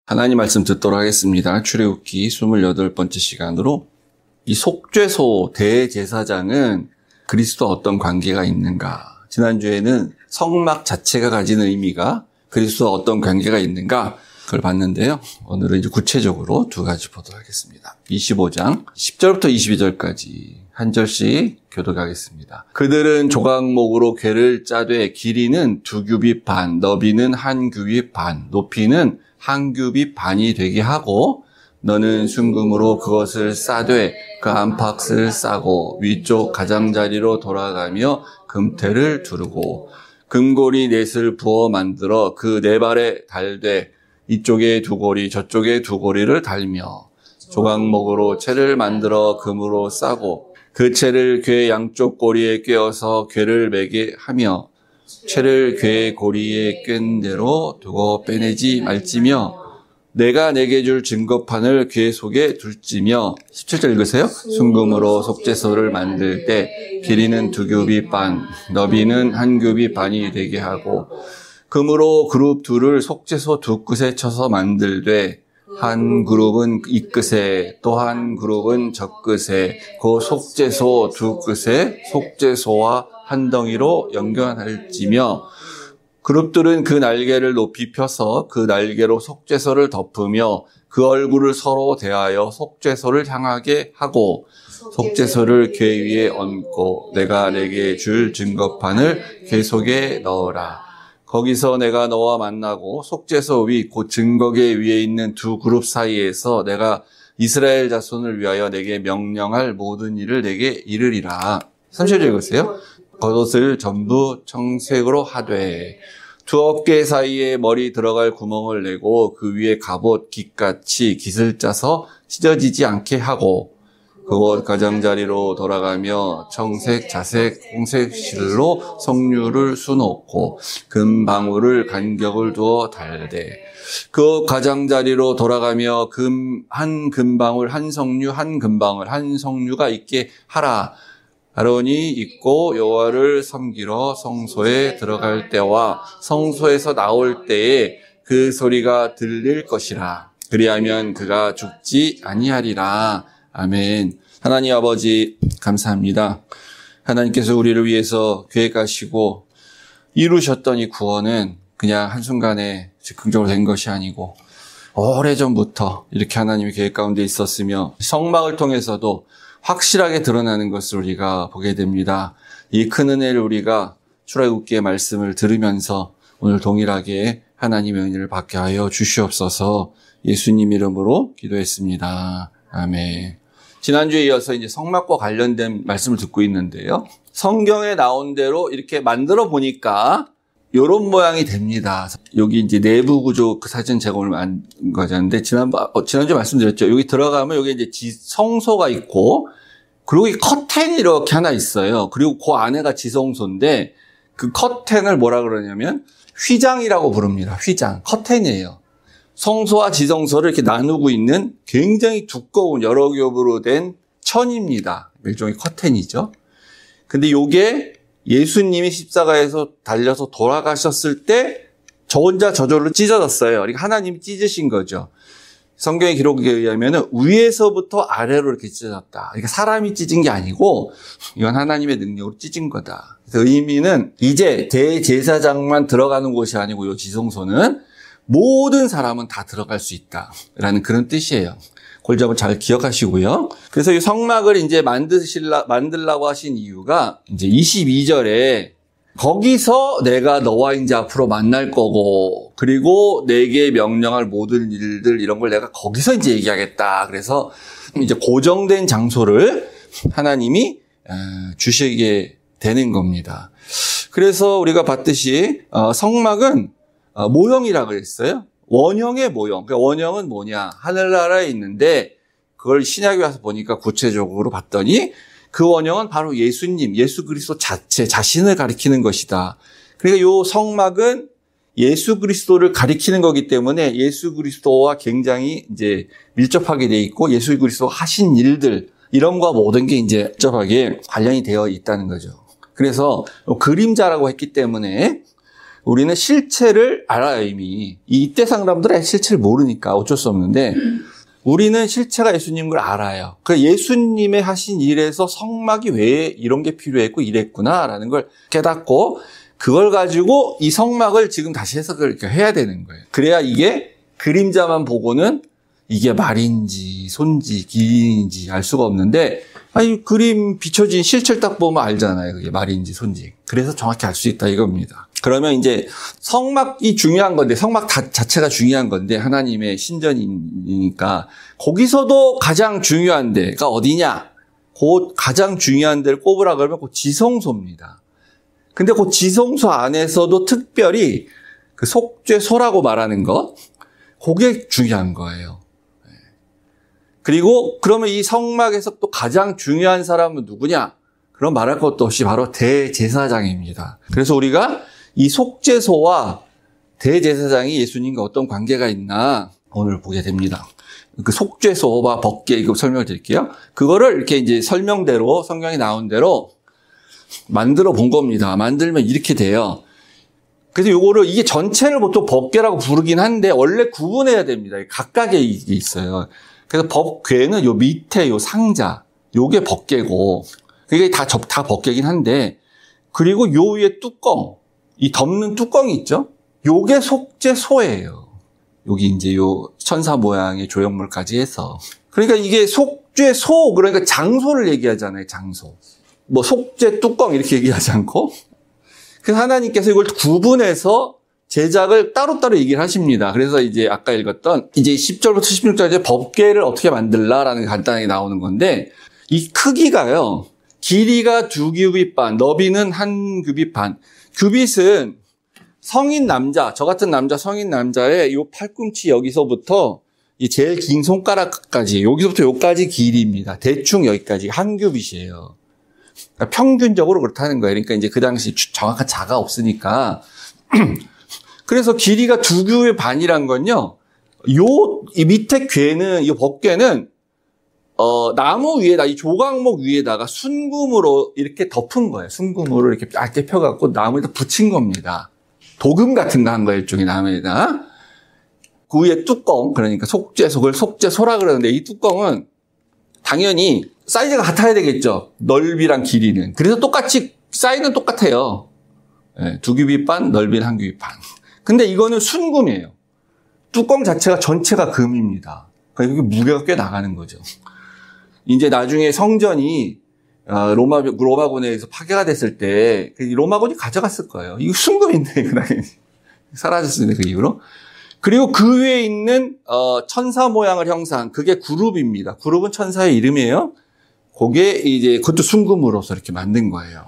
하나님 말씀 듣도록 하겠습니다. 출애굽기 28번째 시간으로 이 속죄소 대제사장은 그리스도와 어떤 관계가 있는가? 지난주에는 성막 자체가 가지는 의미가 그리스도와 어떤 관계가 있는가? 그걸 봤는데요. 오늘은 이제 구체적으로 두 가지 보도록 하겠습니다. 25장 10절부터 22절까지 한 절씩 교독하겠습니다. 그들은 조각목으로 궤를 짜되 길이는 2규빗 반, 너비는 1규빗 반, 높이는 1규빗 반이 되게 하고 너는 순금으로 그것을 싸되 그 안팎을 싸고 위쪽 가장자리로 돌아가며 금태를 두르고 금고리 넷을 부어 만들어 그 네 발에 달되 이쪽에 2고리 저쪽에 2고리를 달며 조각목으로 채를 만들어 금으로 싸고 그 채를 궤 양쪽 고리에 꿰어서 궤를 매게 하며 채를 궤 고리에 꿰은 대로 두고 빼내지 말지며 내가 내게 줄 증거판을 궤 속에 둘지며 17절 읽으세요. 순금으로 속죄소를 만들 때 길이는 2규빗 반, 너비는 1규빗 반이 되게 하고 금으로 그룹 둘을 속죄소 두 끝에 쳐서 만들되 한 그룹은 이 끝에 또 한 그룹은 저 끝에 그 속죄소 두 끝에 속죄소와 한 덩이로 연결할지며 그룹들은 그 날개를 높이 펴서 그 날개로 속죄소를 덮으며 그 얼굴을 서로 대하여 속죄소를 향하게 하고 속죄소를 궤 위에 얹고 내가 내게 줄 증거판을 궤 속에 넣어라. 거기서 내가 너와 만나고 속죄소 위 곧 증거궤 위에 있는 두 그룹 사이에서 내가 이스라엘 자손을 위하여 내게 명령할 모든 일을 내게 이르리라. 30절 읽으세요. 겉옷을 전부 청색으로 하되 두 어깨 사이에 머리 들어갈 구멍을 내고 그 위에 갑옷 깃같이 깃을 짜서 찢어지지 않게 하고 그곳 가장자리로 돌아가며 청색, 자색, 홍색 실로 성류를 수놓고 금방울을 간격을 두어 달되 그 가장자리로 돌아가며 한 금방울, 한 성류, 한 금방울, 한 성류가 있게 하라. 아론이 입고 여호와를 섬기러 성소에 들어갈 때와 성소에서 나올 때에 그 소리가 들릴 것이라. 그리하면 그가 죽지 아니하리라. 아멘. 하나님 아버지 감사합니다. 하나님께서 우리를 위해서 계획하시고 이루셨던 이 구원은 그냥 한순간에 즉흥적으로 된 것이 아니고 오래전부터 이렇게 하나님의 계획 가운데 있었으며 성막을 통해서도 확실하게 드러나는 것을 우리가 보게 됩니다. 이 큰 은혜를 우리가 출애굽기의 말씀을 들으면서 오늘 동일하게 하나님의 은혜를 받게 하여 주시옵소서. 예수님 이름으로 기도했습니다. 아멘. 지난주에 이어서 이제 성막과 관련된 말씀을 듣고 있는데요. 성경에 나온 대로 이렇게 만들어 보니까 이런 모양이 됩니다. 여기 이제 내부 구조 그 사진 제공을 한 거였는데 지난주에 말씀드렸죠. 여기 들어가면 여기 이제 성소가 있고 그리고 이 커튼이 이렇게 하나 있어요. 그리고 그 안에가 지성소인데 그 커튼을 뭐라 그러냐면 휘장이라고 부릅니다. 휘장. 커튼이에요. 성소와 지성소를 이렇게 나누고 있는 굉장히 두꺼운 여러 겹으로 된 천입니다. 일종의 커튼이죠. 근데 요게 예수님이 십자가에서 달려서 돌아가셨을 때 저 혼자 저절로 찢어졌어요. 그러니까 하나님이 찢으신 거죠. 성경의 기록에 의하면 위에서부터 아래로 이렇게 찢어졌다. 그러니까 사람이 찢은 게 아니고 이건 하나님의 능력으로 찢은 거다. 그래서 의미는 이제 대제사장만 들어가는 곳이 아니고 요 지성소는 모든 사람은 다 들어갈 수 있다라는 그런 뜻이에요. 그걸 좀 잘 기억하시고요. 그래서 이 성막을 이제 만들라고 하신 이유가 이제 22절에 거기서 내가 너와 이제 앞으로 만날 거고 그리고 내게 명령할 모든 일들 이런 걸 내가 거기서 이제 얘기하겠다. 그래서 이제 고정된 장소를 하나님이 주시게 되는 겁니다. 그래서 우리가 봤듯이 성막은 모형이라 그랬어요. 원형의 모형. 그러니까 원형은 뭐냐? 하늘나라에 있는데 그걸 신약에 와서 보니까 구체적으로 봤더니 그 원형은 바로 예수님, 예수 그리스도 자신을 가리키는 것이다. 그러니까 이 성막은 예수 그리스도를 가리키는 거기 때문에 예수 그리스도와 굉장히 이제 밀접하게 돼 있고 예수 그리스도가 하신 일들 이런 거 모든 게 이제 밀접하게 관련이 되어 있다는 거죠. 그래서 그림자라고 했기 때문에 우리는 실체를 알아요, 이미. 이때 사람들은 실체를 모르니까 어쩔 수 없는데, 우리는 실체가 예수님인 걸 알아요. 그 예수님의 하신 일에서 성막이 왜 이런 게 필요했고 이랬구나라는 걸 깨닫고, 그걸 가지고 이 성막을 지금 다시 해석을 해야 되는 거예요. 그래야 이게 그림자만 보고는 이게 말인지 손지 길인지 알 수가 없는데, 아니 그림 비춰진 실체를 딱 보면 알잖아요. 그게 말인지 손지. 그래서 정확히 알 수 있다 이겁니다. 그러면 이제 성막이 중요한 건데, 성막 자체가 중요한 건데, 하나님의 신전이니까 거기서도 가장 중요한 데가 어디냐? 그 가장 중요한 데를 꼽으라 그러면 그 지성소입니다. 근데 그 지성소 안에서도 특별히 그 속죄소라고 말하는 것, 그게 중요한 거예요. 그리고 그러면 이 성막에서 또 가장 중요한 사람은 누구냐? 그럼 말할 것도 없이 바로 대제사장입니다. 그래서 우리가 이 속죄소와 대제사장이 예수님과 어떤 관계가 있나 오늘 보게 됩니다. 그 속죄소와 법궤 이거 설명을 드릴게요. 그거를 이렇게 이제 설명대로 성경에 나온 대로 만들어 본 겁니다. 만들면 이렇게 돼요. 그래서 요거를 이게 전체를 보통 법궤라고 부르긴 한데 원래 구분해야 됩니다. 각각에 있어요. 그래서 법궤는 요 밑에 요 상자, 요게 법궤고, 그게 다 법궤긴 한데, 그리고 요 위에 뚜껑, 이 덮는 뚜껑이 있죠? 요게 속죄소예요. 여기 이제 요 천사 모양의 조형물까지 해서. 그러니까 이게 속죄소, 그러니까 장소를 얘기하잖아요, 장소. 뭐 속죄 뚜껑 이렇게 얘기하지 않고. 그래서 하나님께서 이걸 구분해서 제작을 따로따로 얘기를 하십니다. 그래서 이제 아까 읽었던 이제 10절부터 16절까지 법궤를 어떻게 만들라라는 게 간단하게 나오는 건데, 이 크기가요, 길이가 2규빗 반, 너비는 1규빗 반. 규빗은 성인 남자, 저 같은 남자, 성인 남자의 요 팔꿈치 여기서부터 이 제일 긴 손가락까지, 여기서부터 여기까지 길이입니다. 대충 여기까지 1규빗이에요. 그러니까 평균적으로 그렇다는 거예요. 그러니까 이제 그 당시 정확한 자가 없으니까. 그래서 길이가 2규빗 반이란 건요, 이 밑에 궤는, 이 법궤는, 나무 위에다, 이 조각목 위에다가 순금으로 이렇게 덮은 거예요. 순금으로 이렇게 얇게 펴갖고 나무에다 붙인 겁니다. 도금 같은 거 한 거예요, 일종의 나무에다. 그 위에 뚜껑, 그러니까 속죄소, 속죄소라 그러는데 이 뚜껑은 당연히 사이즈가 같아야 되겠죠. 넓이랑 길이는. 그래서 똑같이, 사이즈는 똑같아요. 네, 2규빗 반, 넓이는 1규빗 반. 근데 이거는 순금이에요. 뚜껑 자체가 전체가 금입니다. 그러니까 무게가 꽤 나가는 거죠. 이제 나중에 성전이 로마군에 의해서 파괴가 됐을 때 로마군이 가져갔을 거예요. 이거 순금인데 그다음에 사라졌으니까 그 이후로. 그리고 그 위에 있는 천사 모양을 형상한 그게 그룹입니다. 그룹은 천사의 이름이에요. 그게 이제 그것도 순금으로서 이렇게 만든 거예요.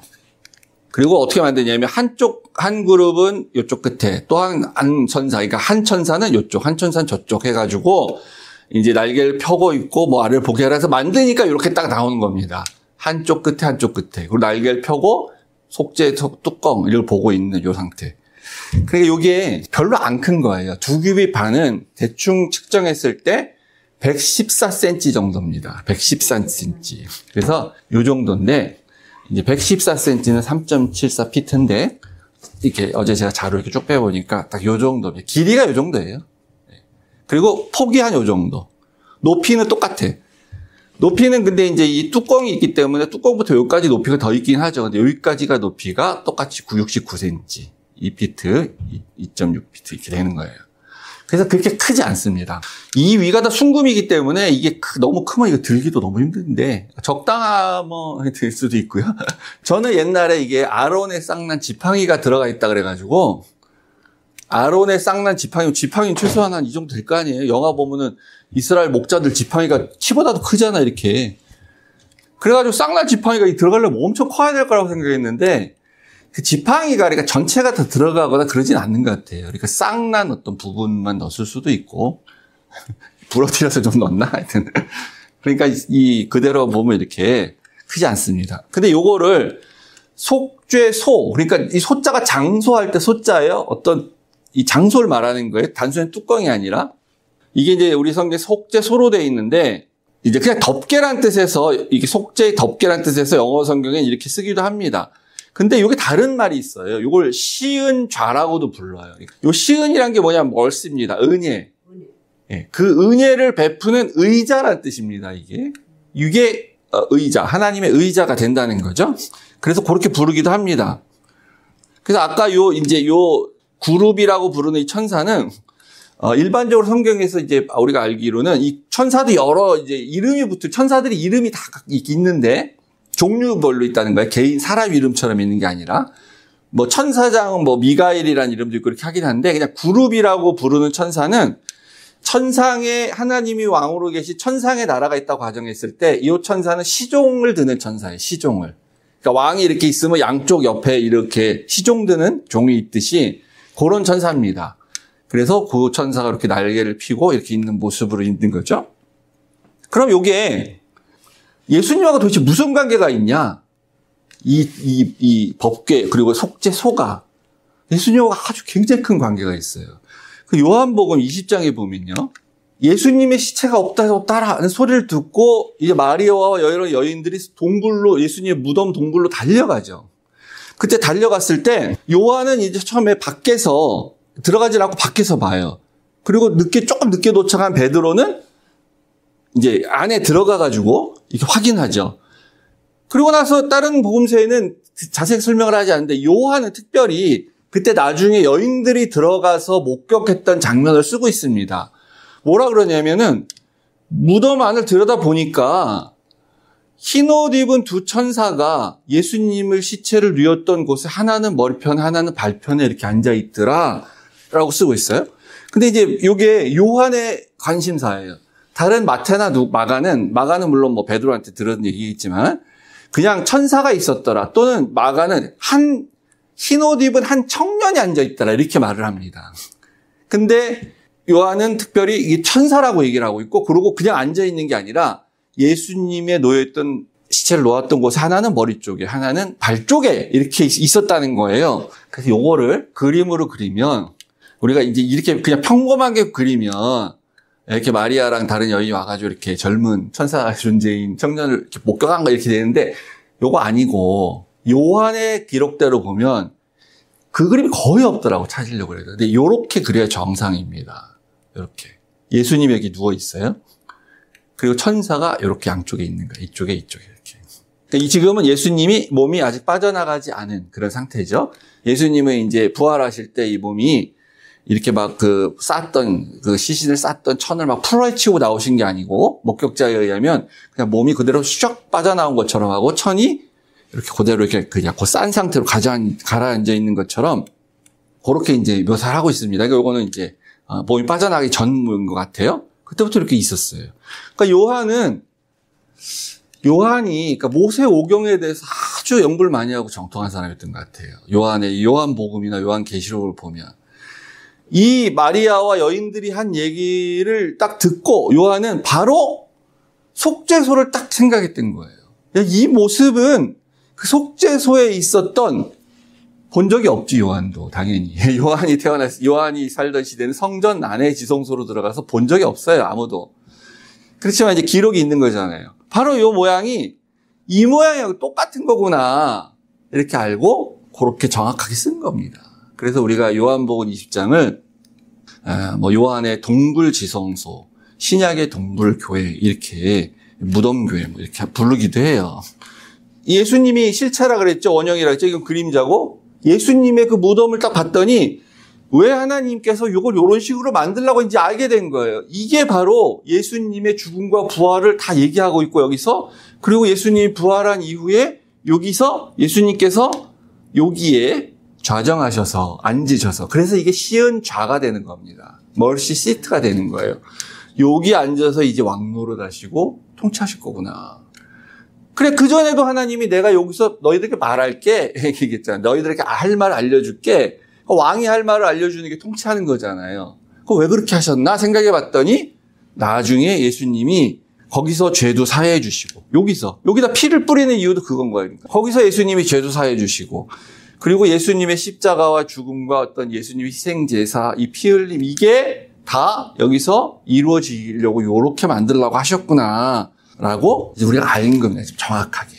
그리고 어떻게 만드냐면 한 그룹은 이쪽 끝에 또 한 천사, 그러니까 한 천사는 이쪽, 한 천사는 저쪽 해가지고 이제 날개를 펴고 있고 뭐 아래를 보게 해서 만드니까 이렇게 딱 나오는 겁니다. 한쪽 끝에 한쪽 끝에. 그리고 날개를 펴고 속죄 뚜껑 이걸 보고 있는 이 상태. 그러니까 이게 별로 안 큰 거예요. 2규빗 반은 대충 측정했을 때 114cm 정도입니다. 114cm. 그래서 이 정도인데 이제 114cm는 3.74피트인데 이렇게 어제 제가 자료 이렇게 쭉 빼보니까 딱 요 정도입니다. 길이가 요 정도예요. 그리고 폭이 한 요 정도. 높이는 똑같아. 높이는 근데 이제 이 뚜껑이 있기 때문에 뚜껑부터 여기까지 높이가 더 있긴 하죠. 근데 여기까지가 높이가 똑같이 69cm. 2피트, 2.6피트 이렇게 되는 거예요. 그래서 그렇게 크지 않습니다. 이 위가 다 순금이기 때문에 이게 너무 크면 이거 들기도 너무 힘든데 적당하면 들 수도 있고요. 저는 옛날에 이게 아론의 쌍난 지팡이가 들어가 있다 그래가지고 아론의 쌍난 지팡이 최소한 한 이 정도 될 거 아니에요. 영화 보면은 이스라엘 목자들 지팡이가 키보다도 크잖아 이렇게. 그래가지고 쌍난 지팡이가 들어가려면 엄청 커야 될 거라고 생각했는데 그 지팡이가 그러니까 전체가 다 들어가거나 그러진 않는 것 같아요. 그러니까 쌍난 어떤 부분만 넣었을 수도 있고 부러뜨려서 좀 넣었나 하여튼. 그러니까 이 그대로 보면 이렇게 크지 않습니다. 근데 요거를 속죄소, 그러니까 이 소자가 장소할 때 소자예요. 어떤 이 장소를 말하는 거예요. 단순히 뚜껑이 아니라 이게 이제 우리 성경에 속죄소로 되어 있는데 이제 그냥 덮개란 뜻에서 이게 속죄의 덮개란 뜻에서 영어 성경에 이렇게 쓰기도 합니다. 근데 이게 다른 말이 있어요. 이걸 시은좌라고도 불러요. 요 시은이란 게 뭐냐면 멀습니다. 은혜. 예, 그 은혜를 베푸는 의자란 뜻입니다. 이게 의자, 하나님의 의자가 된다는 거죠. 그래서 그렇게 부르기도 합니다. 그래서 아까 요 그룹이라고 부르는 이 천사는 일반적으로 성경에서 이제 우리가 알기로는 이 천사도 여러 이제 이름이 천사들이 이름이 다 있는데 종류별로 있다는 거예요. 개인 사람 이름처럼 있는 게 아니라 뭐 천사장은 뭐 미가엘이라는 이름도 있고 그렇게 하긴 한데 그냥 그룹이라고 부르는 천사는 천상에 하나님이 왕으로 계신 천상의 나라가 있다고 가정했을 때 이 천사는 시종을 드는 천사예요. 시종을. 그러니까 왕이 이렇게 있으면 양쪽 옆에 이렇게 시종 드는 종이 있듯이 그런 천사입니다. 그래서 그 천사가 이렇게 날개를 펴고 이렇게 있는 모습으로 있는 거죠. 그럼 이게 예수님하고 도대체 무슨 관계가 있냐? 이 법궤 그리고 속죄소가 예수님하고 아주 굉장히 큰 관계가 있어요. 그 요한복음 20장에 보면요. 예수님의 시체가 없다라는 소리를 듣고 이제 마리아와 여러 여인들이 예수님의 무덤 동굴로 달려가죠. 그때 달려갔을 때 요한은 이제 처음에 밖에서 들어가지 않고 밖에서 봐요. 그리고 조금 늦게 도착한 베드로는 이제 안에 들어가가지고 이렇게 확인하죠. 그리고 나서 다른 복음서에는 자세히 설명을 하지 않는데 요한은 특별히 그때 나중에 여인들이 들어가서 목격했던 장면을 쓰고 있습니다. 뭐라 그러냐면은 무덤 안을 들여다보니까 흰 옷 입은 두 천사가 예수님을 시체를 뉘었던 곳에 하나는 머리편 하나는 발편에 이렇게 앉아있더라 라고 쓰고 있어요. 근데 이제 이게 요한의 관심사예요. 다른 마태나 마가는 물론 뭐 베드로한테 들은 얘기겠지만 그냥 천사가 있었더라 또는 마가는 흰 옷 입은 한 청년이 앉아있더라 이렇게 말을 합니다. 근데 요한은 특별히 이게 천사라고 얘기를 하고 있고 그러고 그냥 앉아있는 게 아니라 예수님의 놓여있던 시체를 놓았던 곳에 하나는 머리 쪽에 하나는 발 쪽에 이렇게 있었다는 거예요. 그래서 요거를 그림으로 그리면 우리가 이제 이렇게 그냥 평범하게 그리면 이렇게 마리아랑 다른 여인이 와가지고 이렇게 젊은 천사 존재인 청년을 이렇게 목격한 거 이렇게 되는데 요거 아니고 요한의 기록대로 보면 그 그림이 거의 없더라고 찾으려고 그래요. 근데 요렇게 그려야 정상입니다. 요렇게. 예수님이 여기 누워 있어요. 그리고 천사가 요렇게 양쪽에 있는 거예요. 이쪽에 이렇게. 그러니까 지금은 예수님이 몸이 아직 빠져나가지 않은 그런 상태죠. 예수님은 이제 부활하실 때 이 몸이 이렇게 막 시신을 쌌던 천을 막 풀어헤치고 나오신 게 아니고 목격자에 의하면 그냥 몸이 그대로 슉 빠져나온 것처럼 하고 천이 이렇게 그대로 이렇게 그냥 싼 상태로 가라앉아 있는 것처럼 그렇게 이제 묘사를 하고 있습니다. 그러니까 이거는 이제 몸이 빠져나가기 전인 것 같아요. 그때부터 이렇게 있었어요. 그러니까 요한이 그러니까 모세 오경에 대해서 아주 연구를 많이 하고 정통한 사람이었던 것 같아요. 요한복음이나 요한계시록을 보면 이 마리아와 여인들이 한 얘기를 딱 듣고 요한은 바로 속죄소를 딱 생각했던 거예요. 이 모습은 그 속죄소에 있었던 본 적이 없지, 요한도. 당연히. 요한이 살던 시대는 성전 안에 지성소로 들어가서 본 적이 없어요, 아무도. 그렇지만 이제 기록이 있는 거잖아요. 바로 요 모양이 이 모양이랑 똑같은 거구나. 이렇게 알고 그렇게 정확하게 쓴 겁니다. 그래서 우리가 요한복음 20장을 요한의 동굴 지성소, 신약의 동굴교회 이렇게 무덤교회 이렇게 부르기도 해요. 예수님이 실체라 그랬죠. 원형이라 그랬죠. 이건 그림자고 예수님의 그 무덤을 딱 봤더니 왜 하나님께서 이걸 이런 식으로 만들려고 이제 알게 된 거예요. 이게 바로 예수님의 죽음과 부활을 다 얘기하고 있고 여기서 그리고 예수님이 부활한 이후에 여기서 예수님께서 여기에 좌정하셔서 앉으셔서 그래서 이게 시은좌가 되는 겁니다. 멀시 시트가 되는 거예요. 여기 앉아서 이제 왕노릇 하시고 통치하실 거구나. 그래 그전에도 하나님이 내가 여기서 너희들에게 말할게 얘기했잖아. 너희들에게 할 말 알려줄게. 왕이 할 말을 알려주는 게 통치하는 거잖아요. 왜 그렇게 하셨나 생각해 봤더니 나중에 예수님이 거기서 죄도 사해 주시고 여기다 피를 뿌리는 이유도 그건 거예요. 거기서 예수님이 죄도 사해 주시고 그리고 예수님의 십자가와 죽음과 어떤 예수님의 희생제사 이 피 흘림 이게 다 여기서 이루어지려고 요렇게 만들려고 하셨구나 라고 이제 우리가 아는 겁니다. 정확하게.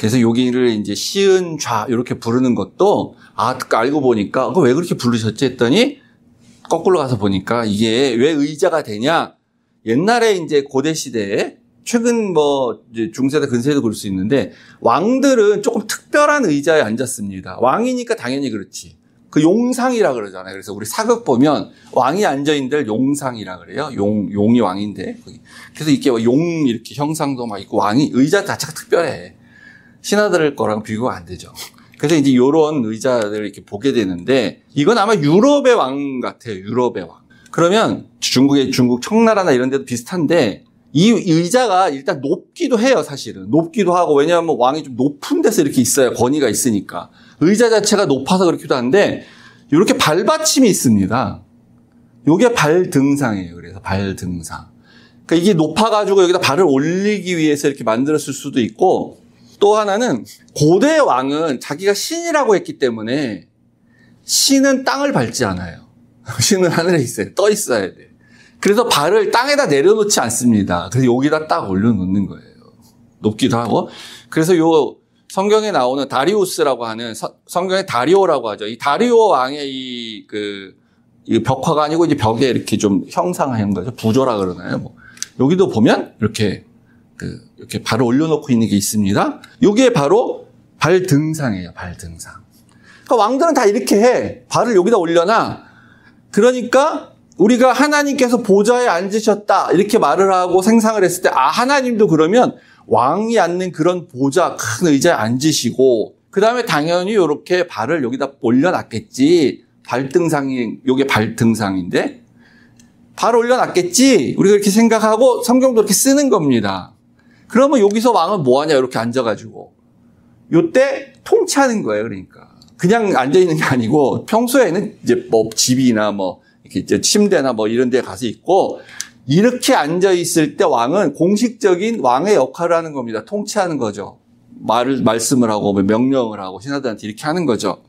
그래서 여기를 이제 시은좌 이렇게 부르는 것도 알고 보니까 왜 그렇게 부르셨지 했더니 거꾸로 가서 보니까 이게 왜 의자가 되냐? 옛날에 이제 고대 시대에 최근 뭐 이제 중세대 근세도 그럴 수 있는데 왕들은 조금 특별한 의자에 앉았습니다. 왕이니까 당연히 그렇지. 그 용상이라 그러잖아요. 그래서 우리 사극 보면 왕이 앉아 있는 데를 용상이라 그래요. 용이 왕인데. 그래서 이게 용 이렇게 형상도 막 있고 왕이 의자 자체가 특별해. 신하들 거랑 비교가 안 되죠. 그래서 이제 이런 의자들을 이렇게 보게 되는데 이건 아마 유럽의 왕 같아요. 유럽의 왕. 그러면 중국 청나라나 이런 데도 비슷한데 이 의자가 일단 높기도 해요, 사실은. 높기도 하고, 왜냐하면 왕이 좀 높은 데서 이렇게 있어야 권위가 있으니까. 의자 자체가 높아서 그렇기도 한데, 이렇게 발받침이 있습니다. 요게 발등상이에요. 그래서 발등상. 그러니까 이게 높아가지고 여기다 발을 올리기 위해서 이렇게 만들었을 수도 있고, 또 하나는 고대 왕은 자기가 신이라고 했기 때문에 신은 땅을 밟지 않아요. 신은 하늘에 있어요. 떠 있어야 돼. 그래서 발을 땅에다 내려놓지 않습니다. 그래서 여기다 딱 올려놓는 거예요. 높기도 하고. 그래서 요 성경에 나오는 다리우스라고 하는 성경에 다리오라고 하죠. 이 다리오 왕의 이 벽화가 아니고 이제 벽에 이렇게 좀 형상한 거죠. 부조라 그러나요? 뭐 여기도 보면 이렇게 발을 올려놓고 있는 게 있습니다. 요게 바로 발등상이에요. 발등상. 그러니까 왕들은 다 이렇게 해. 발을 여기다 올려놔. 그러니까 우리가 하나님께서 보좌에 앉으셨다 이렇게 말을 하고 생상을 했을 때 하나님도 그러면 왕이 앉는 그런 보좌 큰 의자에 앉으시고 그 다음에 당연히 이렇게 발을 여기다 올려놨겠지. 발등상이 요게 발등상인데 발 올려놨겠지. 우리가 이렇게 생각하고 성경도 이렇게 쓰는 겁니다. 그러면 여기서 왕은 뭐하냐 이렇게 앉아가지고 요때 통치하는 거예요. 그러니까 그냥 앉아있는 게 아니고 평소에는 이제 뭐 집이나 뭐 이렇게 이제 침대나 뭐 이런 데 가서 있고 이렇게 앉아 있을 때 왕은 공식적인 왕의 역할을 하는 겁니다. 통치하는 거죠. 말씀을 하고 명령을 하고 신하들한테 이렇게 하는 거죠.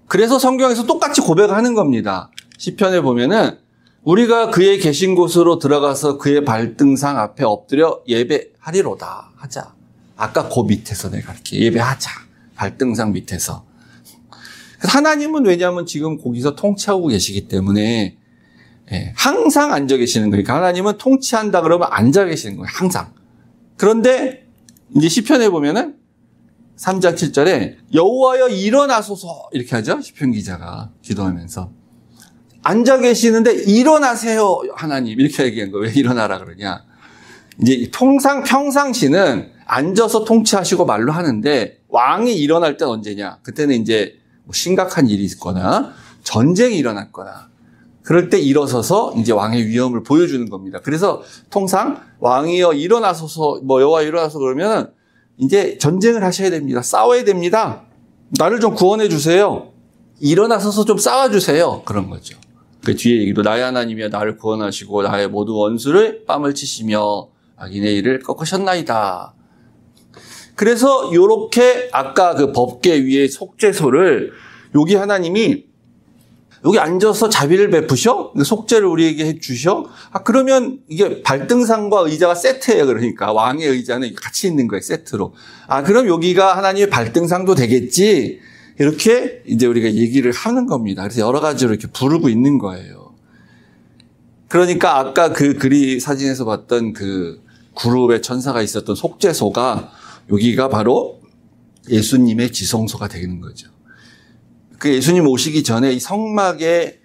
그래서 성경에서 똑같이 고백하는 겁니다. 시편에 보면은 우리가 그의 계신 곳으로 들어가서 그의 발등상 앞에 엎드려 예배하리로다 하자. 아까 그 밑에서 내가 이렇게 예배하자. 발등상 밑에서. 하나님은 왜냐하면 지금 거기서 통치하고 계시기 때문에 항상 앉아 계시는 거예요. 그러니까 하나님은 통치한다 그러면 앉아 계시는 거예요. 항상. 그런데 이제 시편에 보면은 3장 7절에 여호와여 일어나소서 이렇게 하죠. 시편 기자가 기도하면서. 앉아 계시는데 일어나세요 하나님 이렇게 얘기한 거예요. 왜 일어나라 그러냐. 이제 평상시는 앉아서 통치하시고 말로 하는데 왕이 일어날 때 언제냐. 그때는 이제 심각한 일이 있거나 전쟁이 일어났거나 그럴 때 일어서서 이제 왕의 위엄을 보여주는 겁니다. 그래서 통상 왕이여 일어나소서 뭐 여호와 일어나서 그러면 이제 전쟁을 하셔야 됩니다. 싸워야 됩니다. 나를 좀 구원해 주세요. 일어나서서 좀 싸워주세요. 그런 거죠. 그 뒤에 얘기도 나의 하나님이여 나를 구원하시고 나의 모든 원수를 뺨을 치시며 악인의 일을 꺾으셨나이다. 그래서 요렇게 아까 그 법궤 위에 속죄소를 여기 하나님이 여기 앉아서 자비를 베푸셔? 속죄를 우리에게 해주셔? 그러면 이게 발등상과 의자가 세트예요. 그러니까 왕의 의자는 같이 있는 거예요. 세트로. 그럼 여기가 하나님의 발등상도 되겠지? 이렇게 이제 우리가 얘기를 하는 겁니다. 그래서 여러 가지로 이렇게 부르고 있는 거예요. 그러니까 아까 그 사진에서 봤던 그 그룹의 천사가 있었던 속죄소가 여기가 바로 예수님의 지성소가 되는 거죠. 그 예수님 오시기 전에 이 성막의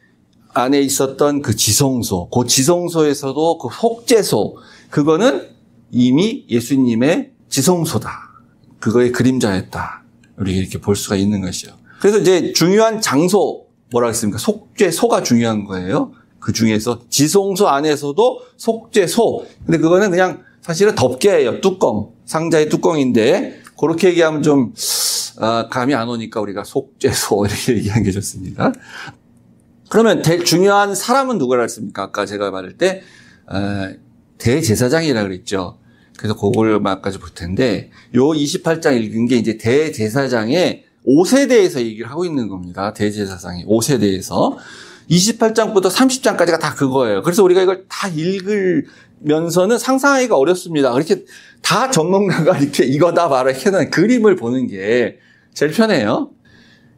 안에 있었던 그 지성소, 그 지성소에서도 그 속죄소, 그거는 이미 예수님의 지성소다. 그거의 그림자였다. 우리가 이렇게 볼 수가 있는 것이요. 그래서 이제 중요한 장소, 뭐라 했습니까? 속죄소가 중요한 거예요. 그 중에서 지성소 안에서도 속죄소. 근데 그거는 그냥 사실은 덮개예요. 뚜껑. 상자의 뚜껑인데 그렇게 얘기하면 좀 감이 안 오니까 우리가 속죄소 이렇게 얘기한 게 좋습니다. 그러면 제일 중요한 사람은 누구라 했습니까? 아까 제가 말할 때 대제사장이라 그랬죠. 그래서 그걸 막까지 볼 텐데 요 28장 읽은 게 이제 대제사장의 5세대에서 얘기를 하고 있는 겁니다. 대제사장의 5세대에서 28장부터 30장까지가 다 그거예요. 그래서 우리가 이걸 다 읽으면서는 상상하기가 어렵습니다. 그렇게 다 전문가가 이렇게 이거다 말을 해놓은 그림을 보는 게 제일 편해요.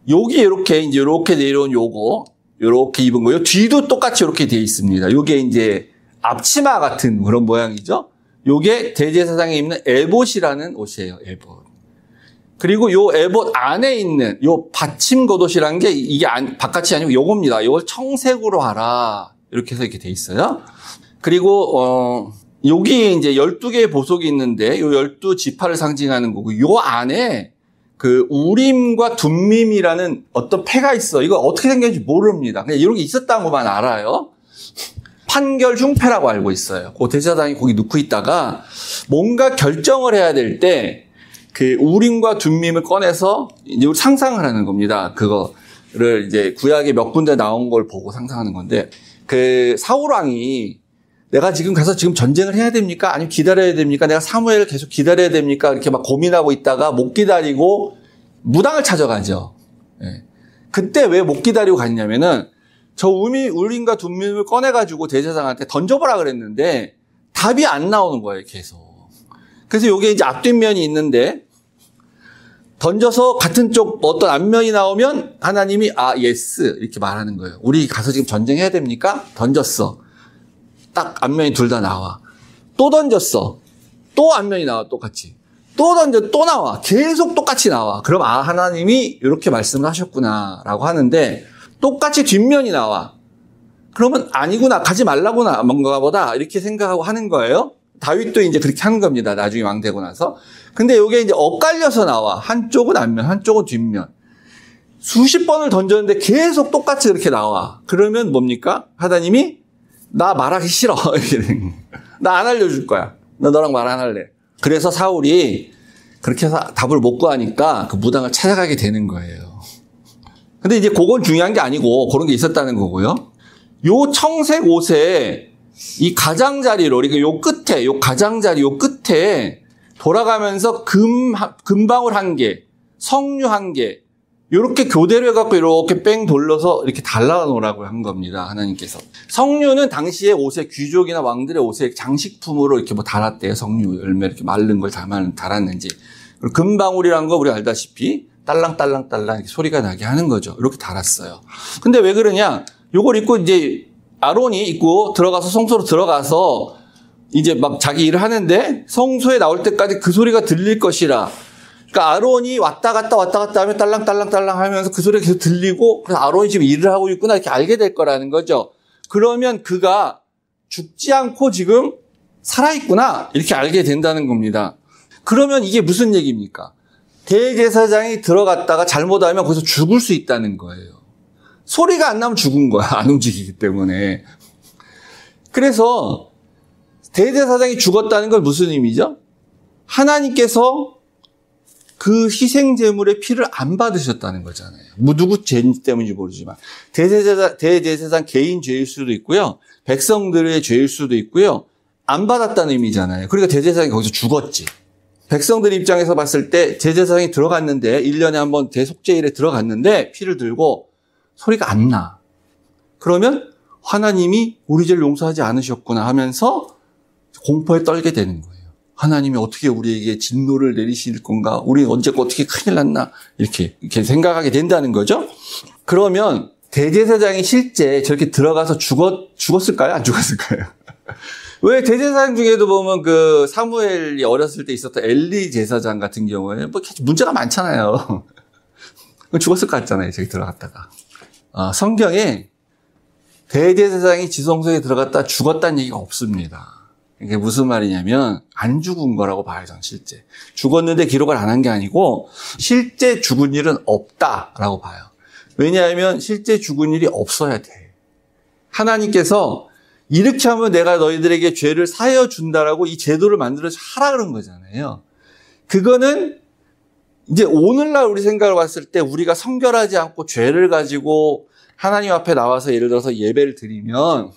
여기 이렇게 내려온 요거, 요렇게 입은 거요. 뒤도 똑같이 이렇게 돼 있습니다. 요게 이제 앞치마 같은 그런 모양이죠. 요게 대제사장이 입는 에봇이라는 옷이에요. 에봇. 그리고 요 에봇 안에 있는 요 받침 겉옷이라는 게 이게 바깥이 아니고 요겁니다. 요걸 청색으로 하라. 이렇게 해서 이렇게 돼 있어요. 그리고 여기 이제 12개의 보석이 있는데 요 12지파를 상징하는 거고 요 안에 그 우림과 둠밈이라는 어떤 패가 있어. 이거 어떻게 생겼는지 모릅니다. 그냥 이런 게 있었다는 것만 알아요. 판결 흉패라고 알고 있어요. 그 대제사장이 거기 넣고 있다가 뭔가 결정을 해야 될 때 그 우림과 둠밈을 꺼내서 이제 상상을 하는 겁니다. 그거를 이제 구약에 몇 군데 나온 걸 보고 상상하는 건데 그 사울 왕이 내가 지금 가서 지금 전쟁을 해야 됩니까? 아니면 기다려야 됩니까? 내가 사무엘을 계속 기다려야 됩니까? 이렇게 막 고민하고 있다가 못 기다리고 무당을 찾아가죠. 예. 그때 왜 못 기다리고 갔냐면은 저 우림과 둠밈을 꺼내가지고 대제사장한테 던져보라 그랬는데 답이 안 나오는 거예요, 계속. 그래서 요게 이제 앞뒷면이 있는데 던져서 같은 쪽 어떤 앞면이 나오면 하나님이 예스 이렇게 말하는 거예요. 우리 가서 지금 전쟁해야 됩니까? 던졌어. 딱 앞면이 둘 다 나와. 또 던졌어. 또 앞면이 나와 똑같이. 또 던져 또 나와. 계속 똑같이 나와. 그럼 하나님이 이렇게 말씀을 하셨구나라고 하는데 똑같이 뒷면이 나와. 그러면 아니구나. 가지 말라구나. 뭔가 보다 이렇게 생각하고 하는 거예요. 다윗도 이제 그렇게 하는 겁니다. 나중에 왕 되고 나서. 근데 이게 이제 엇갈려서 나와. 한쪽은 앞면, 한쪽은 뒷면. 수십 번을 던졌는데 계속 똑같이 그렇게 나와. 그러면 뭡니까? 하나님이 나 말하기 싫어. 나 안 알려줄 거야. 나 너랑 말 안 할래. 그래서 사울이 그렇게 해서 답을 못 구하니까 그 무당을 찾아가게 되는 거예요. 근데 이제 그건 중요한 게 아니고 그런 게 있었다는 거고요. 요 청색 옷에 이 가장자리로, 그러니까 요 끝에, 요 가장자리 요 끝에 돌아가면서 금방울 한 개, 석류 한 개, 요렇게 교대로 해갖고 이렇게 뺑 돌려서 이렇게 달아놓으라고 한 겁니다. 하나님께서. 석류는 당시에 옷에 귀족이나 왕들의 옷에 장식품으로 이렇게 뭐 달았대요. 석류 열매 이렇게 마른 걸 달았는지. 그리고 금방울이란 거 우리 알다시피 딸랑딸랑딸랑 이렇게 소리가 나게 하는 거죠. 이렇게 달았어요. 근데 왜 그러냐? 요걸 입고 이제 아론이 입고 들어가서 성소로 들어가서 이제 막 자기 일을 하는데 성소에 나올 때까지 그 소리가 들릴 것이라. 그러니까 아론이 왔다 갔다 하면 딸랑딸랑딸랑 하면서 그 소리가 계속 들리고 그래서 아론이 지금 일을 하고 있구나 이렇게 알게 될 거라는 거죠. 그러면 그가 죽지 않고 지금 살아있구나 이렇게 알게 된다는 겁니다. 그러면 이게 무슨 얘기입니까? 대제사장이 들어갔다가 잘못하면 거기서 죽을 수 있다는 거예요. 소리가 안 나면 죽은 거야. 안 움직이기 때문에. 그래서 대제사장이 죽었다는 건 무슨 의미죠? 하나님께서 그 희생제물의 피를 안 받으셨다는 거잖아요. 누구 죄 때문인지 모르지만. 대제사장 개인 죄일 수도 있고요. 백성들의 죄일 수도 있고요. 안 받았다는 의미잖아요. 그러니까 대제사장이 거기서 죽었지. 백성들 입장에서 봤을 때 대제사장이 들어갔는데 1년에 한 번 대속죄일에 들어갔는데 피를 들고 소리가 안 나. 그러면 하나님이 우리 죄를 용서하지 않으셨구나 하면서 공포에 떨게 되는 거예요. 하나님이 어떻게 우리에게 진노를 내리실 건가? 우리 언제 어떻게 큰일 났나? 이렇게 생각하게 된다는 거죠. 그러면 대제사장이 실제 저렇게 들어가서 죽었을까요? 안 죽었을까요? 왜 대제사장 중에도 보면 그 사무엘이 어렸을 때 있었던 엘리 제사장 같은 경우에 뭐 문제가 많잖아요. 죽었을 것 같잖아요. 저기 들어갔다가. 성경에 대제사장이 지성소에 들어갔다 죽었다는 얘기가 없습니다. 이게 무슨 말이냐면 안 죽은 거라고 봐요. 저는 실제. 죽었는데 기록을 안 한 게 아니고 실제 죽은 일은 없다라고 봐요. 왜냐하면 실제 죽은 일이 없어야 돼. 하나님께서 이렇게 하면 내가 너희들에게 죄를 사하여 준다라고 이 제도를 만들어서 하라 그런 거잖아요. 그거는 이제 오늘날 우리 생각을 봤을 때 우리가 성결하지 않고 죄를 가지고 하나님 앞에 나와서 예를 들어서 예배를 드리면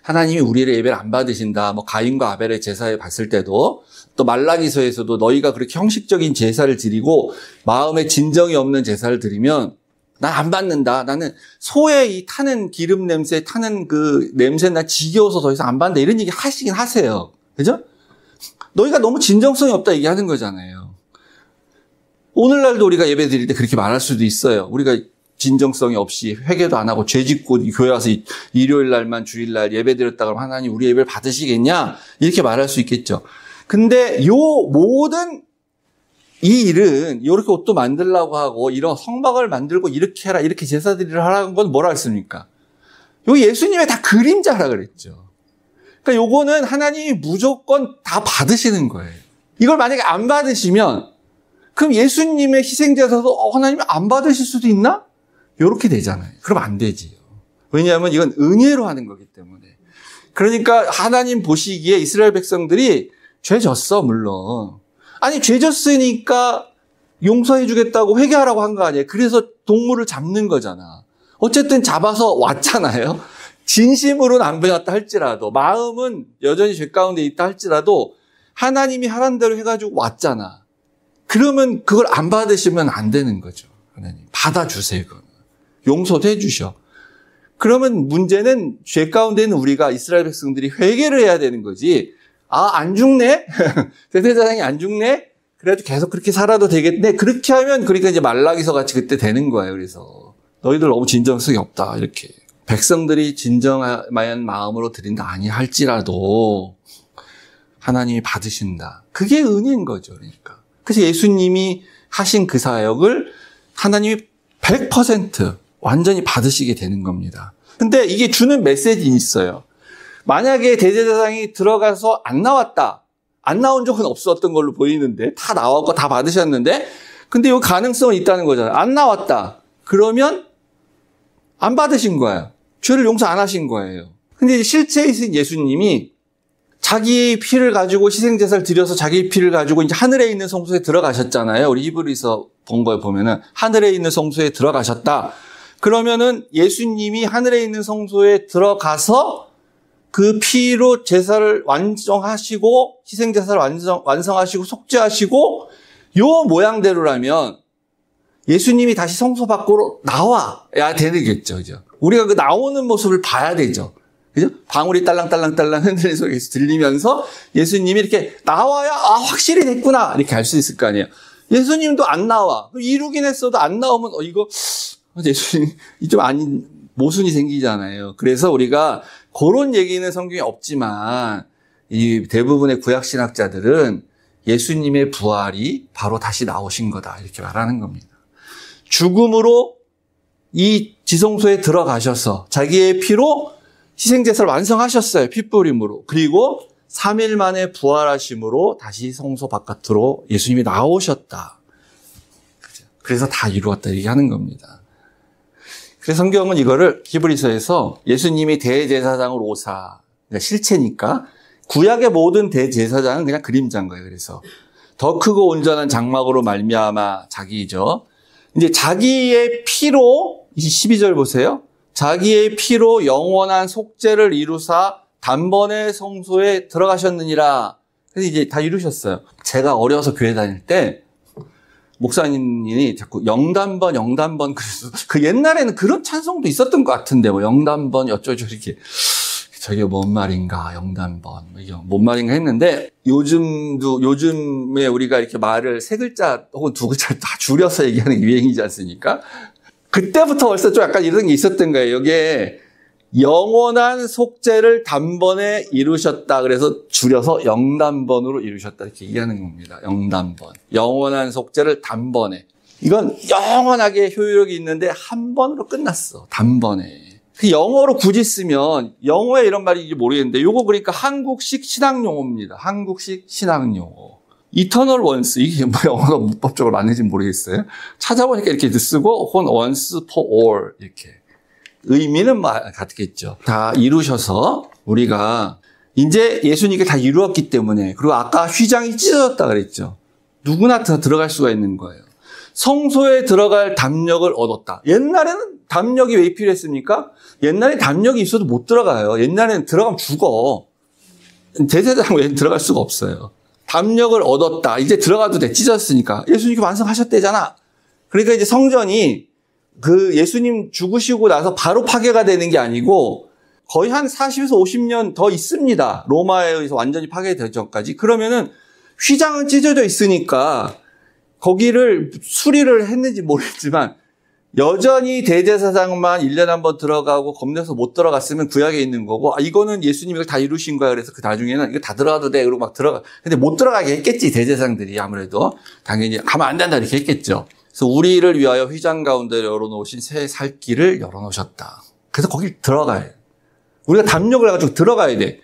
하나님이 우리의 예배를 안 받으신다. 뭐 가인과 아벨의 제사에 봤을 때도 또 말라기서에서도 너희가 그렇게 형식적인 제사를 드리고 마음에 진정이 없는 제사를 드리면 난 안 받는다. 나는 소의 이 타는 기름 냄새, 타는 그 냄새 나 지겨워서 더 이상 안 받는다. 이런 얘기 하시긴 하세요. 그죠? 너희가 너무 진정성이 없다 얘기하는 거잖아요. 오늘날도 우리가 예배 드릴 때 그렇게 말할 수도 있어요. 우리가 진정성이 없이 회개도 안 하고 죄 짓고 교회 와서 일요일 날만 주일날 예배 드렸다 그러면 하나님 우리 예배를 받으시겠냐? 이렇게 말할 수 있겠죠. 근데 요 모든 이 일은 이렇게 옷도 만들려고 하고 이런 성막을 만들고 이렇게 해라 이렇게 제사드리라 하라는 건 뭐라 했습니까? 요 예수님의 다 그림자라 그랬죠. 그러니까 요거는 하나님이 무조건 다 받으시는 거예요. 이걸 만약에 안 받으시면 그럼 예수님의 희생제사도 하나님이 안 받으실 수도 있나? 요렇게 되잖아요. 그럼 안 되지요. 왜냐하면 이건 은혜로 하는 거기 때문에. 그러니까 하나님 보시기에 이스라엘 백성들이 죄 졌어 물론. 아니 죄 졌으니까 용서해 주겠다고 회개하라고 한 거 아니에요. 그래서 동물을 잡는 거잖아. 어쨌든 잡아서 왔잖아요. 진심으로는 안 변했다 할지라도 마음은 여전히 죄 가운데 있다 할지라도 하나님이 하란 대로 해가지고 왔잖아. 그러면 그걸 안 받으시면 안 되는 거죠. 하나님 받아주세요. 그건. 용서도 해 주셔. 그러면 문제는 죄 가운데 있는 우리가 이스라엘 백성들이 회개를 해야 되는 거지. 아, 안 죽네? 대제사장이 안 죽네? 그래도 계속 그렇게 살아도 되겠네? 그렇게 하면 그러니까 이제 말라기서 같이 그때 되는 거예요. 그래서 너희들 너무 진정성이 없다. 이렇게. 백성들이 진정한 마음으로 드린다 아니할지라도 하나님이 받으신다. 그게 은혜인 거죠. 그러니까. 그래서 예수님이 하신 그 사역을 하나님이 100% 완전히 받으시게 되는 겁니다. 근데 이게 주는 메시지는 있어요. 만약에 대제사장이 들어가서 안 나왔다. 안 나온 적은 없었던 걸로 보이는데 다 나왔고 다 받으셨는데 근데 이 가능성은 있다는 거잖아요. 안 나왔다. 그러면 안 받으신 거예요. 죄를 용서 안 하신 거예요. 근데 실제 예수님이 자기의 피를 가지고 희생제사를 드려서 자기의 피를 가지고 이제 하늘에 있는 성소에 들어가셨잖아요. 우리 히브리서 본 거에 보면은 하늘에 있는 성소에 들어가셨다. 그러면은 예수님이 하늘에 있는 성소에 들어가서 그 피로 제사를 완성하시고 희생제사를 완성하시고 속죄하시고 요 모양대로라면 예수님이 다시 성소 밖으로 나와야 되겠죠. 그죠? 우리가 그 나오는 모습을 봐야 되죠. 그죠? 방울이 딸랑딸랑딸랑 흔들리는 소리가 들리면서 예수님이 이렇게 나와야 확실히 됐구나 이렇게 알 수 있을 거 아니에요. 예수님도 안 나와. 이루긴 했어도 안 나오면 이거 예수님 좀 아닌 모순이 생기잖아요. 그래서 우리가 그런 얘기는 성경에 없지만 이 대부분의 구약 신학자들은 예수님의 부활이 바로 다시 나오신 거다 이렇게 말하는 겁니다. 죽음으로 이 지성소에 들어가셔서 자기의 피로 희생제사를 완성하셨어요. 핏부림으로. 그리고 3일 만에 부활하심으로 다시 성소 바깥으로 예수님이 나오셨다. 그래서 다 이루었다 얘기하는 겁니다. 그래서 성경은 이거를 히브리서에서 예수님이 대제사장으로 오사, 그러니까 실체니까 구약의 모든 대제사장은 그냥 그림자인 거예요. 그래서 더 크고 온전한 장막으로 말미암아 자기죠. 이제 자기의 피로 12절 보세요. 자기의 피로 영원한 속죄를 이루사 단번에 성소에 들어가셨느니라. 그래서 이제 다 이루셨어요. 제가 어려서 교회 다닐 때 목사님이 자꾸 영단번 그래서 그 옛날에는 그런 찬송도 있었던 것 같은데 뭐 영단번 어쩌죠 이렇게 저게 뭔 말인가 영단번 이게 뭔 말인가 했는데 요즘에 우리가 이렇게 말을 세 글자 혹은 두 글자 다 줄여서 얘기하는 게 유행이지 않습니까? 그때부터 벌써 좀 약간 이런 게 있었던 거예요. 이게 영원한 속죄를 단번에 이루셨다. 그래서 줄여서 영단번으로 이루셨다. 이렇게 얘기하는 겁니다. 영단번. 영원한 속죄를 단번에. 이건 영원하게 효력이 있는데 한 번으로 끝났어. 단번에. 그 영어로 굳이 쓰면 영어에 이런 말인지 모르겠는데 요거 그러니까 한국식 신학용어입니다. 한국식 신학용어. 이터널 원스 이게 뭐 영어가 문법적으로 맞는지 모르겠어요. 찾아보니까 이렇게 쓰고 혹은 once for all 이렇게 의미는 같겠죠. 다 이루셔서 우리가 이제 예수님께 다 이루었기 때문에 그리고 아까 휘장이 찢어졌다 그랬죠. 누구나 다 들어갈 수가 있는 거예요. 성소에 들어갈 담력을 얻었다. 옛날에는 담력이 왜 필요했습니까? 옛날에 담력이 있어도 못 들어가요. 옛날에는 들어가면 죽어. 대제사장 외에는 들어갈 수가 없어요. 담력을 얻었다. 이제 들어가도 돼. 찢었으니까. 예수님이 완성하셨대잖아. 그러니까 이제 성전이 그 예수님 죽으시고 나서 바로 파괴가 되는 게 아니고 거의 한 40에서 50년 더 있습니다. 로마에 의해서 완전히 파괴되기 전까지. 그러면은 휘장은 찢어져 있으니까 거기를 수리를 했는지 모르겠지만 여전히 대제사장만 1년에 한 번 들어가고 겁내서 못 들어갔으면 구약에 있는 거고, 이거는 예수님이 이걸 다 이루신 거야. 그래서 그 나중에는 이거 다 들어가도 돼. 그러고 막 들어가. 근데 못 들어가게 했겠지, 대제사장들이. 아무래도. 당연히 가면 안 된다. 이렇게 했겠죠. 그래서 우리를 위하여 휘장 가운데 열어놓으신 새 살 길을 열어놓으셨다. 그래서 거기 들어가야 돼. 우리가 담력을 해가지고 들어가야 돼.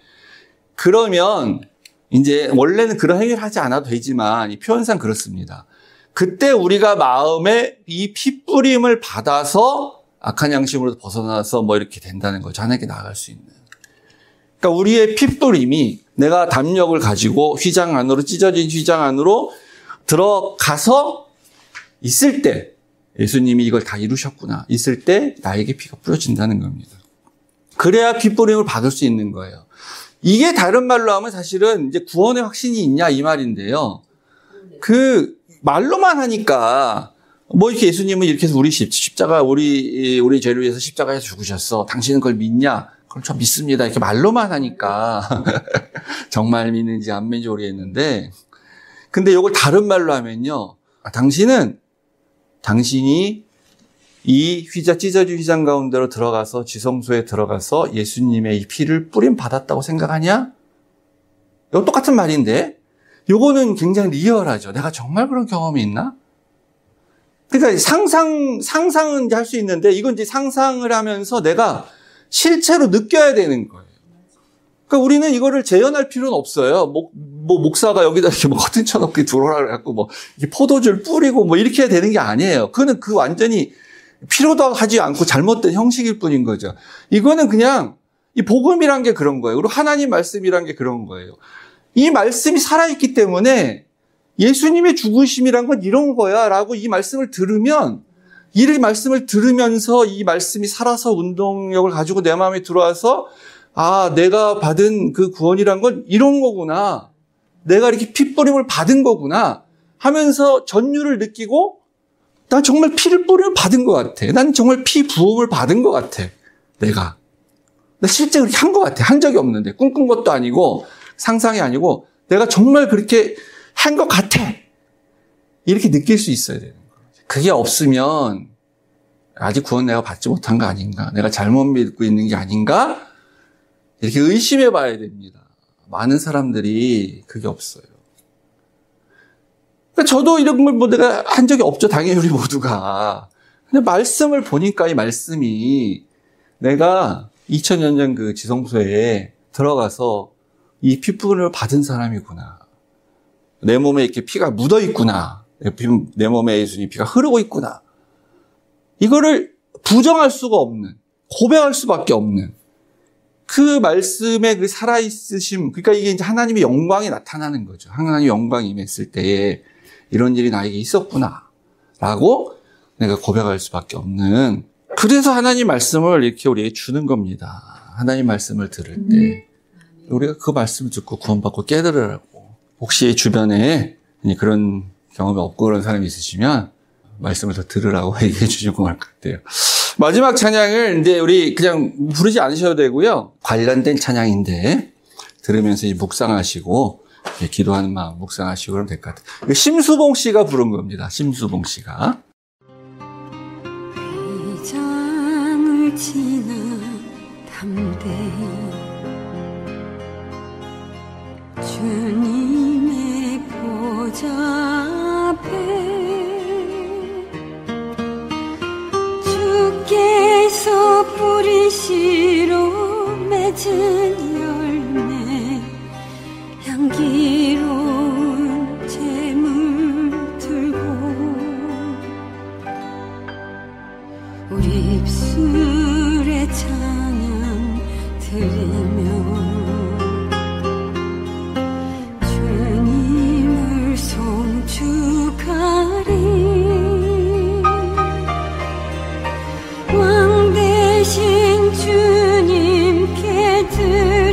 그러면 이제 원래는 그런 행위를 하지 않아도 되지만 이 표현상 그렇습니다. 그때 우리가 마음에 이 핏부림을 받아서 악한 양심으로 벗어나서 뭐 이렇게 된다는 거죠. 하나님께 나아갈 수 있는. 그러니까 우리의 핏부림이 내가 담력을 가지고 휘장 안으로, 찢어진 휘장 안으로 들어가서 있을 때, 예수님이 이걸 다 이루셨구나. 있을 때 나에게 피가 뿌려진다는 겁니다. 그래야 핏부림을 받을 수 있는 거예요. 이게 다른 말로 하면 사실은 이제 구원의 확신이 있냐 이 말인데요. 그 말로만 하니까 뭐 이렇게 예수님은 이렇게 해서 우리 십자가 우리 죄를 위해서 십자가에서 죽으셨어. 당신은 그걸 믿냐? 그럼 저 믿습니다. 이렇게 말로만 하니까 정말 믿는지 안 믿는지 모르겠는데, 근데 이걸 다른 말로 하면요, 당신이 이 찢어진 휘장 가운데로 들어가서 지성소에 들어가서 예수님의 이 피를 뿌림 받았다고 생각하냐? 이거 똑같은 말인데 요거는 굉장히 리얼하죠. 내가 정말 그런 경험이 있나? 그러니까 상상은 할 수 있는데 이건 이제 상상을 하면서 내가 실제로 느껴야 되는 거예요. 그러니까 우리는 이거를 재현할 필요는 없어요. 목사가 여기다 이렇게 뭐 커튼 쳐놓고 들어오라 그래갖고 뭐 이렇게 포도주를 뿌리고 뭐 이렇게 해야 되는 게 아니에요. 그거는 완전히 필요도 하지 않고 잘못된 형식일 뿐인 거죠. 이거는 그냥 이 복음이란 게 그런 거예요. 그리고 하나님 말씀이란 게 그런 거예요. 이 말씀이 살아있기 때문에 예수님의 죽으심이란 건 이런 거야 라고 이 말씀을 들으면, 이 말씀을 들으면서 이 말씀이 살아서 운동력을 가지고 내 마음에 들어와서 내가 받은 그 구원이란 건 이런 거구나. 내가 이렇게 핏부림을 받은 거구나 하면서 전율을 느끼고 난 정말 피를 뿌림을 받은 것 같아. 난 정말 피 부음을 받은 것 같아. 나 실제 그렇게 한 것 같아. 한 적이 없는데. 꿈꾼 것도 아니고 상상이 아니고 내가 정말 그렇게 한 것 같아. 이렇게 느낄 수 있어야 되는 거예요. 그게 없으면 아직 구원 내가 받지 못한 거 아닌가? 내가 잘못 믿고 있는 게 아닌가? 이렇게 의심해 봐야 됩니다. 많은 사람들이 그게 없어요. 그러니까 저도 이런 걸 내가 한 적이 없죠. 당연히 우리 모두가. 근데 말씀을 보니까 이 말씀이 내가 2000년 전 그 지성소에 들어가서 이 핏부림을 받은 사람이구나. 내 몸에 이렇게 피가 묻어 있구나. 내 몸에 예수님 피가 흐르고 있구나. 이거를 부정할 수가 없는, 고백할 수밖에 없는 그 말씀의 그 살아있으심, 그러니까 이게 이제 하나님의 영광이 나타나는 거죠. 하나님의 영광이 임했을 때에 이런 일이 나에게 있었구나 라고 내가 고백할 수밖에 없는, 그래서 하나님 말씀을 이렇게 우리에게 주는 겁니다. 하나님 말씀을 들을 때 우리가 그 말씀을 듣고 구원받고 깨달으라고. 혹시 주변에 그런 경험이 없고 그런 사람이 있으시면 말씀을 더 들으라고 얘기해 주시고 말 것 같아요. 마지막 찬양을 이제 우리 그냥 부르지 않으셔도 되고요. 관련된 찬양인데 들으면서 묵상하시고 기도하는 마음 묵상하시고 그러면 될 것 같아요. 심수봉 씨가 부른 겁니다. 심수봉 씨가. 회장을 지나 담대히 주님의 보좌 앞에 주께서 뿌리시러 맺은 열매 향기로운 제물 들고 우리 입술에 찬양 드리며 주님을 송축하리. 왕 대신 주님께 드리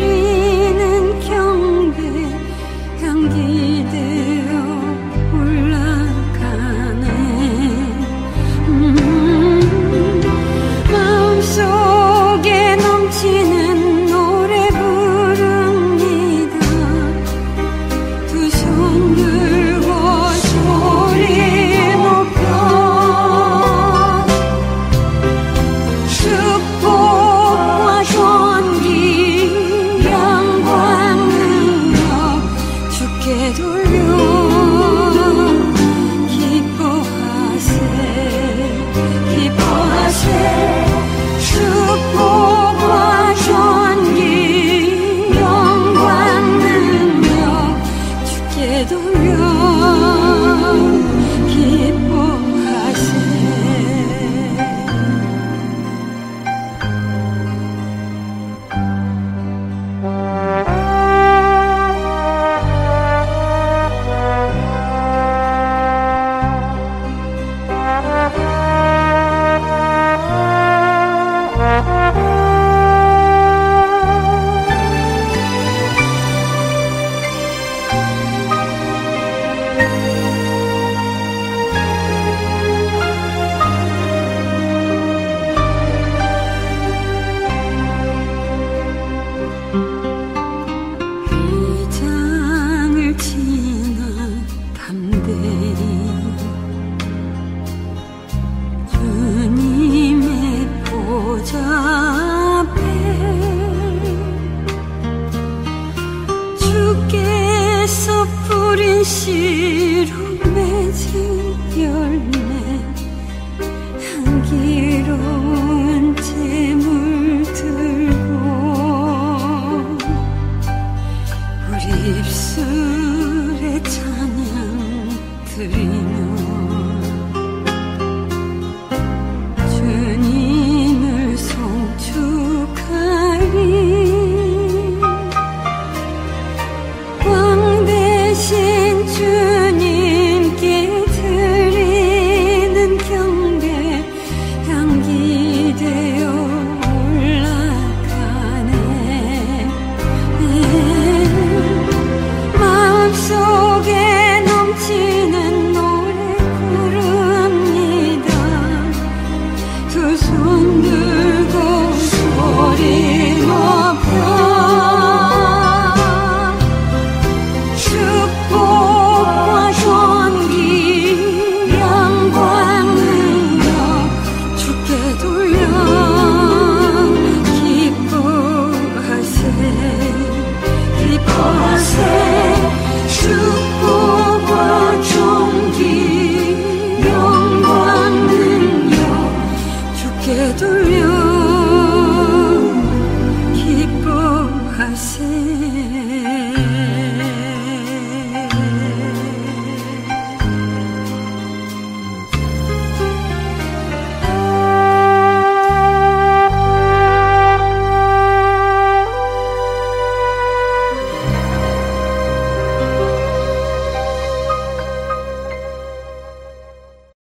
주께서 뿌린 씨로 맺은 열매 향기로운